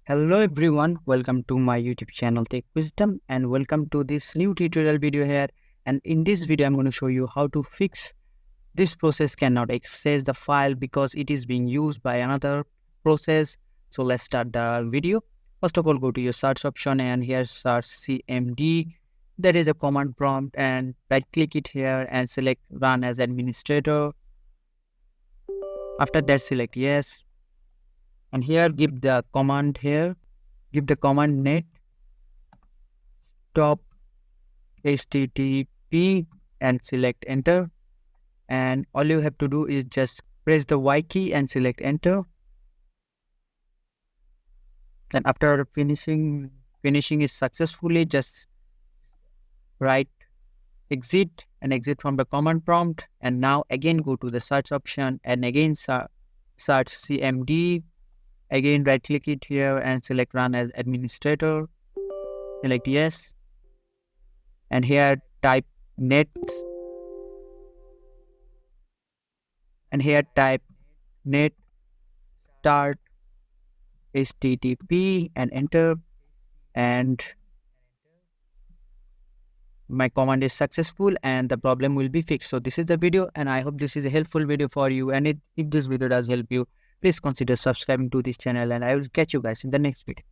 Hello everyone, welcome to my YouTube channel Tech Wisdom and welcome to this new tutorial video here. And in this video, I'm going to show you how to fix this process cannot access the file because it is being used by another process. So let's start the video. First of all, go to your search option and here search CMD. There is a command prompt and right click it here and select run as administrator. After that, select yes. And here give the command net stop http and select enter, and all you have to do is just press the Y key and select enter. And after finishing it successfully, just write exit and exit from the command prompt. And now again go to the search option and again search CMD. Again right click it here and select run as administrator. Select yes. And here type net start http and enter, and my command is successful and the problem will be fixed. So this is the video and I hope this is a helpful video for you, and if this video does help you, please consider subscribing to this channel and I will catch you guys in the next video.